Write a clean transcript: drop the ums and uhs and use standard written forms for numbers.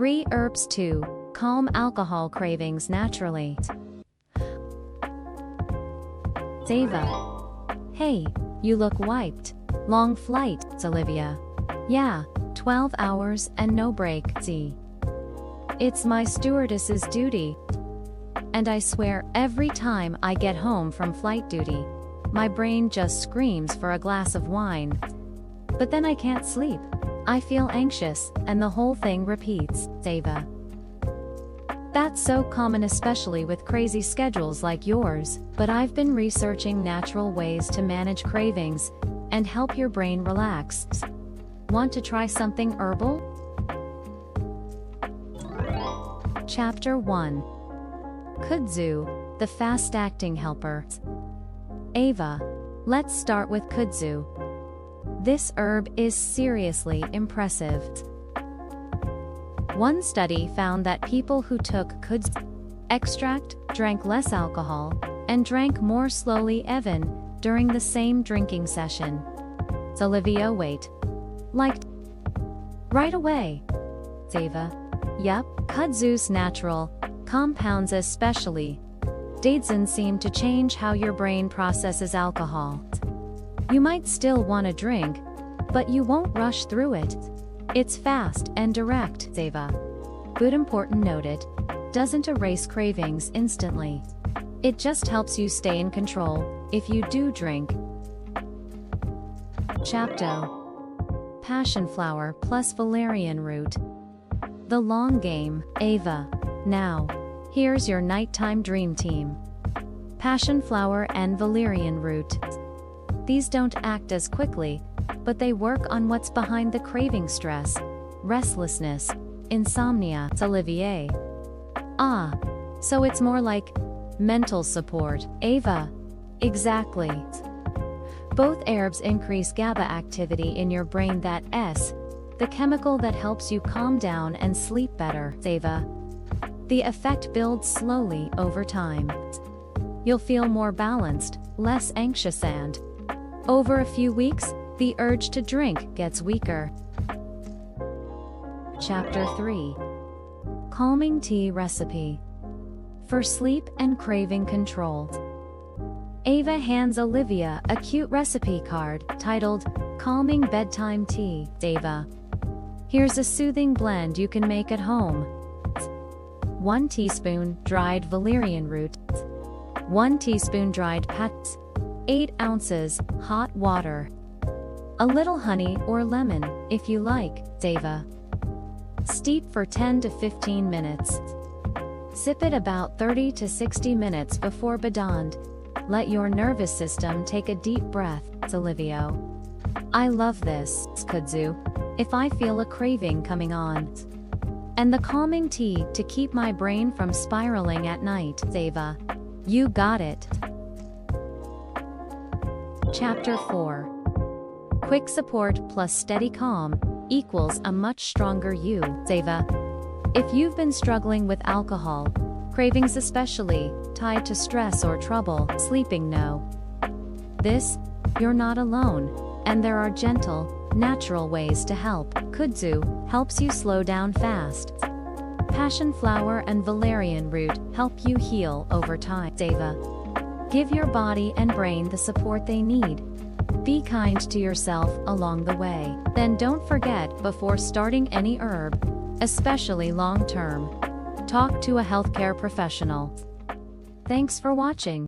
3 herbs to calm alcohol cravings naturally. Ava. Hey, you look wiped. Long flight, Olivia. Yeah, 12 hours and no break, see. It's my stewardess's duty. And I swear every time I get home from flight duty, my brain just screams for a glass of wine. But then I can't sleep. I feel anxious, and the whole thing repeats, Ava. That's so common, especially with crazy schedules like yours, but I've been researching natural ways to manage cravings and help your brain relax. Want to try something herbal? Chapter 1. Kudzu, the fast-acting helper. Ava. Let's start with Kudzu. This herb is seriously impressive. One study found that people who took Kudzu extract drank less alcohol and drank more slowly even during the same drinking session. Olivia, wait. Liked. Right away. Ava. Yup, Kudzu's natural compounds, especially daidzen, seem to change how your brain processes alcohol. You might still want to drink, but you won't rush through it. It's fast and direct, Ava. But important note, it doesn't erase cravings instantly. It just helps you stay in control if you do drink. Chapter. Passionflower plus Valerian Root. The long game, Ava. Now, here's your nighttime dream team. Passionflower and Valerian Root. These don't act as quickly, but they work on what's behind the craving: stress, restlessness, insomnia. Olivia. Ah, so it's more like mental support, Ava. Exactly. Both herbs increase GABA activity in your brain, that's the chemical that helps you calm down and sleep better, Ava. The effect builds slowly over time. You'll feel more balanced, less anxious, and over a few weeks, the urge to drink gets weaker. Chapter 3. Calming tea recipe. For sleep and craving control. Ava hands Olivia a cute recipe card titled Calming Bedtime Tea. Ava. Here's a soothing blend you can make at home. 1 teaspoon dried valerian root. 1 teaspoon dried pats. 8 ounces hot water. A little honey or lemon, if you like, Ava. Steep for 10 to 15 minutes. Sip it about 30 to 60 minutes before bedtime. Let your nervous system take a deep breath, Olivia. I love this, Kudzu. If I feel a craving coming on. And the calming tea to keep my brain from spiraling at night, Ava. You got it. Chapter 4. Quick support plus steady calm equals a much stronger you, Ava. If you've been struggling with alcohol cravings, especially tied to stress or trouble sleeping, know this: you're not alone, and there are gentle, natural ways to help. Kudzu helps you slow down fast. Passionflower and Valerian Root help you heal over time. Ava. Give your body and brain the support they need. Be kind to yourself along the way. Then don't forget, before starting any herb, especially long-term, talk to a healthcare professional. Thanks for watching.